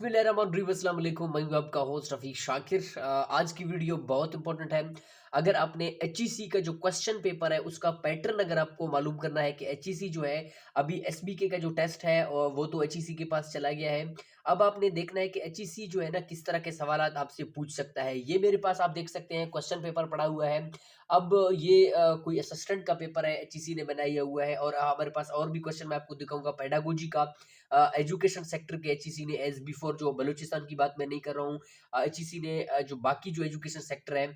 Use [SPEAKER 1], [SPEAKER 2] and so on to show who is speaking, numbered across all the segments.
[SPEAKER 1] बिस्मिल्लाहिर्रहमानिर्रहीम। मैं हूं आपका होस्ट रफीक शाकिर। आज की वीडियो बहुत इंपॉर्टेंट है। अगर आपने एचईसी का जो क्वेश्चन पेपर है उसका पैटर्न अगर आपको मालूम करना है कि एचईसी जो है अभी एसबीके का जो टेस्ट है और वो तो एचईसी के पास चला गया है। अब आपने देखना है कि एचईसी जो है ना किस तरह के सवालात आपसे पूछ सकता है। ये मेरे पास आप देख सकते हैं क्वेश्चन पेपर पड़ा हुआ है। अब ये कोई असिस्टेंट का पेपर है, एचईसी ने बनाया हुआ है। और हमारे पास और भी क्वेश्चन मैं आपको दिखाऊंगा पेडागोजी का। एजुकेशन सेक्टर के एचईसी ने एज बिफोर, जो बलूचिस्तान की बात मैं नहीं कर रहा हूँ, एचईसी ने जो बाकी जो एजुकेशन सेक्टर है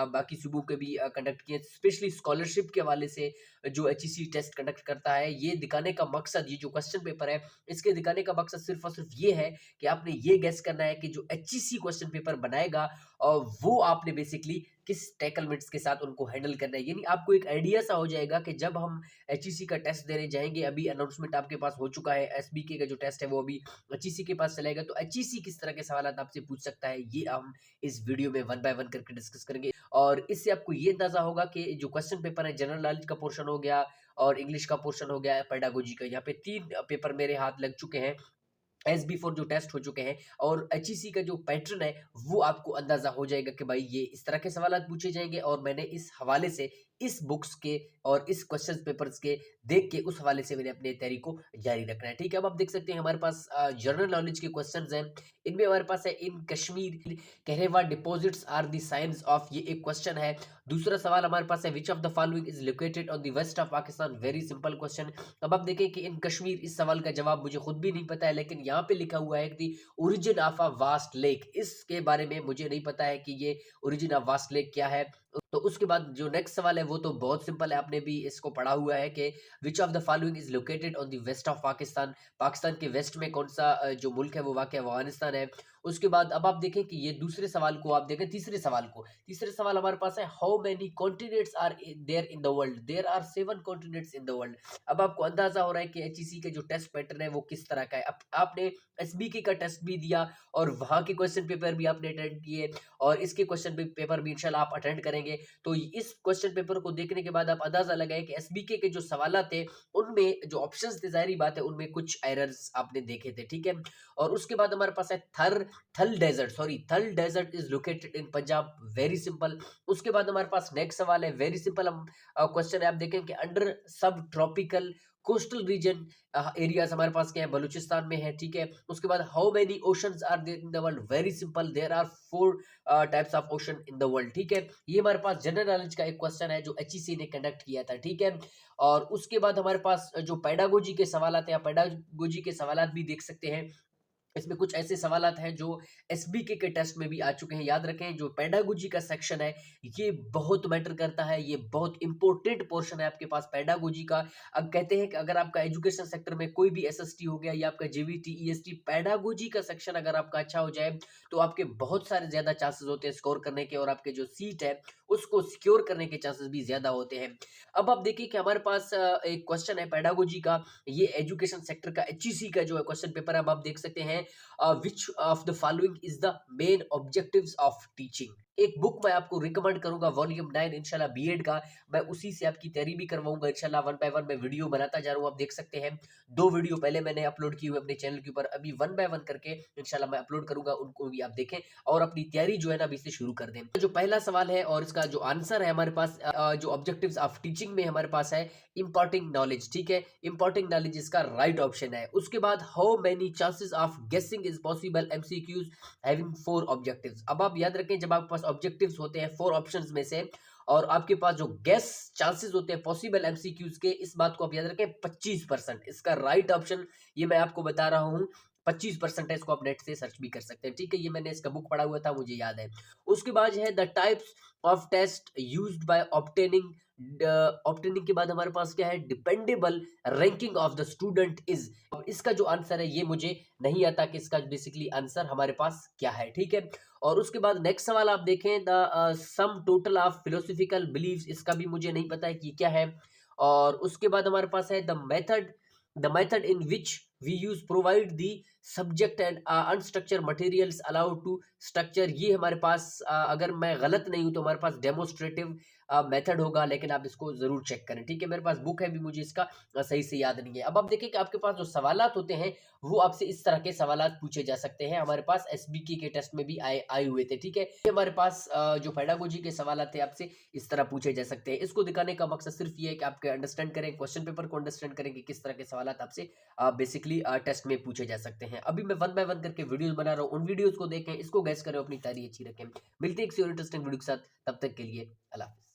[SPEAKER 1] बाकी सूबों के भी कंडक्ट किए, स्पेशली स्कॉलरशिप के हवाले से जो एचईसी टेस्ट कंडक्ट करता है। ये दिखाने का मकसद, ये जो क्वेश्चन पेपर है इसके दिखाने का मकसद सिर्फ और सिर्फ ये है कि आपने ये गेस करना है कि जो एचईसी क्वेश्चन पेपर बनाएगा और वो आपने बेसिकली किस टैकलमेंट्स के साथ उनको हैंडल करना है। यानी आपको एक आइडिया सा हो जाएगा कि जब हम एचईसी का टेस्ट देने जाएंगे, अभी अनाउंसमेंट आपके पास हो चुका है, एसबीके का जो टेस्ट है वो अभी एचईसी के पास चलेगा, तो एचईसी किस तरह के सवाल आपसे पूछ सकता है ये हम इस वीडियो में वन बाय वन करके डिस्कस करेंगे। और इससे आपको ये अंदाजा होगा कि जो क्वेश्चन पेपर है, जनरल नॉलेज का पोर्शन हो गया और इंग्लिश का पोर्शन हो गया, पेडागोजी का, यहाँ पे 3 पेपर मेरे हाथ लग चुके हैं एज बिफोर जो टेस्ट हो चुके हैं। और एचईसी का जो पैटर्न है वो आपको अंदाजा हो जाएगा कि भाई ये इस तरह के सवाल पूछे जाएंगे। और मैंने इस हवाले से इस बुक्स के और इस क्वेश्चन पेपर्स के देख के उस हवाले से मैंने अपने तैयारी को जारी रखना है। ठीक है, अब आप देख सकते हैं हमारे पास जनरल नॉलेज के क्वेश्चंस हैं। इनमें हमारे पास है, in Kashmir Karewa deposits are the science of, ये एक क्वेश्चन है। दूसरा सवाल हमारे पास है, which of the following is located on the west of Pakistan, very simple question. अब आप देखें कि इन कश्मीर, इस सवाल का जवाब मुझे खुद भी नहीं पता है, लेकिन यहाँ पे लिखा हुआ है कि origin of a vast lake, इसके बारे में मुझे नहीं पता है कि ये ओरिजिन ऑफ वास्ट लेक क्या है। तो उसके बाद जो नेक्स्ट सवाल है वो तो बहुत सिंपल है, आपने भी इसको पढ़ा हुआ है कि which of the following is located on the west of Pakistan, Pakistan के वेस्ट में कौन सा जो मुल्क है वो वाक़ अफगानिस्तान है। उसके बाद अब आप देखें कि ये दूसरे सवाल को आप देखें, तीसरे सवाल हमारे पास है, how many continents are there in the world, there are 7 continents in the world. अब आपको अंदाजा हो रहा है कि एचईसी का जो टेस्ट पैटर्न है वो किस तरह का है। अब आपने एसबीके का टेस्ट भी दिया और वहां के क्वेश्चन पेपर भी आपने अटेंड किए और इसके क्वेश्चन पेपर भी इंशाल्लाह आप अटेंड करेंगे। तो इस क्वेश्चन पेपर को देखने के बाद आप अंदाजा लगाए कि एसबीके के जो सवाल थे उनमें जो ऑप्शंस थे, जाहिर बात है उनमें कुछ एरर्स आपने देखे थे। ठीक है, और उसके बाद हमारे पास है Thal desert is located in Punjab, very simple. उसके बाद हमारे पास नेक्स्ट सवाल है, वेरी सिंपल हम क्वेश्चन है, आप देखें कि under sub tropical coastal region areas हमारे पास क्या है, बलूचिस्तान में है। ठीक है, उसके बाद how many oceans are there in the world, very simple, there are 4 types of ocean in the world. ठीक है, ये हमारे पास जनरल नॉलेज का एक क्वेश्चन है जो एचईसी ने कंडक्ट किया था। ठीक है, और उसके बाद हमारे पास जो पेडागोजी के सवाल आते हैं, पेडागोजी के सवाल भी देख सकते हैं। इसमें कुछ ऐसे सवालात हैं जो एसबीके के टेस्ट में भी आ चुके हैं। याद रखें, जो पेडागोजी का सेक्शन है ये बहुत मैटर करता है, ये बहुत इंपॉर्टेंट पोर्शन है आपके पास पेडागोजी का। अब कहते हैं कि अगर आपका एजुकेशन सेक्टर में कोई भी एसएसटी हो गया या आपका जेवीटी ईएसटी, पेडागोजी का सेक्शन अगर आपका अच्छा हो जाए तो आपके बहुत सारे ज्यादा चांसेस होते हैं स्कोर करने के, और आपके जो सीट है उसको सिक्योर करने के चांसेस भी ज्यादा होते हैं। अब आप देखिए कि हमारे पास एक क्वेश्चन है पेडागोजी का, ये एजुकेशन सेक्टर का एचईसी का जो है क्वेश्चन पेपर है। अब आप देख सकते हैं, which of the following is the main objectives of teaching। एक बुक मैं आपको रिकमेंड करूंगा, वॉल्यूम 9 इंशाल्लाह बीएड का, मैं उसी से आपकी तैयारी भी करवाऊंगा इंशाल्लाह। वन बाय वन मैं वीडियो बनाता जा रहा हूं, आप देख सकते हैं 2 वीडियो पहले मैंने अपलोड की हुई अपने चैनल के ऊपर, अभी वन बाय वन करके इंशाल्लाह मैं अपलोड करूंगा, उनको भी आप देखें और अपनी तैयारी जो है ना अभी से शुरू कर दें। जो पहला सवाल है और इसका जो आंसर है हमारे पास, जो ऑब्जेक्टिव्स ऑफ टीचिंग में हमारे पास है इंपॉर्टिंग नॉलेज। ठीक है, इंपॉर्टिंग नॉलेज इसका राइट ऑप्शन है। उसके बाद हाउ मेनी चांसेस ऑफ गेसिंग is possible, MCQs having 4 objectives. अब आप याद रखें, जब आपके पास ऑब्जेक्टिव्स होते हैं 4 ऑप्शंस में से और आपके पास जो गेस चांसेस होते हैं पॉसिबल एमसीक्यूज के, इस बात को आप याद रखें 25%। इसका राइट ऑप्शन ये मैं आपको बता रहा हूं 25% है, इसको आप नेट से सर्च भी कर सकते हैं। ठीक है, ये मैंने इसका बुक पढ़ा हुआ था, मुझे याद है। उसके बाद है the types of test used by obtaining, obtaining के बाद हमारे पास क्या है, dependable ranking of the student is. इसका जो आंसर है ये मुझे नहीं आता कि इसका बेसिकली आंसर हमारे पास क्या है। ठीक है, और उसके बाद नेक्स्ट सवाल आप देखें, the sum total of philosophical beliefs, इसका भी मुझे नहीं पता है कि क्या है। और उसके बाद हमारे पास है the method in which we use provide the subject and unstructure materials allowed to structure, ये हमारे पास अगर मैं गलत नहीं हूँ तो हमारे पास डेमोस्ट्रेटिव मेथड होगा, लेकिन आप इसको जरूर चेक करें। ठीक है, मेरे पास बुक है भी, मुझे इसका सही से याद नहीं है। अब आप देखिए कि आपके पास जो सवालात होते हैं वो आपसे इस तरह के सवालात पूछे जा सकते हैं। हमारे पास एसबीके के टेस्ट में भी आए हुए थे। ठीक है, ये हमारे पास जो पेडागोजी के सवालात थे आपसे इस तरह पूछे जा सकते हैं। इसको दिखाने का मकसद सिर्फ ये है कि आपके अंडरस्टैंड करें, क्वेश्चन पेपर को अंडरस्टैंड करें कि किस तरह के सवालात आपसे बेसिकली टेस्ट में पूछे जा सकते हैं। अभी मैं वन बाय वन करके वीडियोस बना रहा हूँ, उन वीडियोस को देखें, इसको गैस करें, अपनी तैयारी अच्छी रखें। मिलते हैं किसी और इंटरेस्टिंग वीडियो के साथ, तब तक के लिए अल्लाह हाफिज़।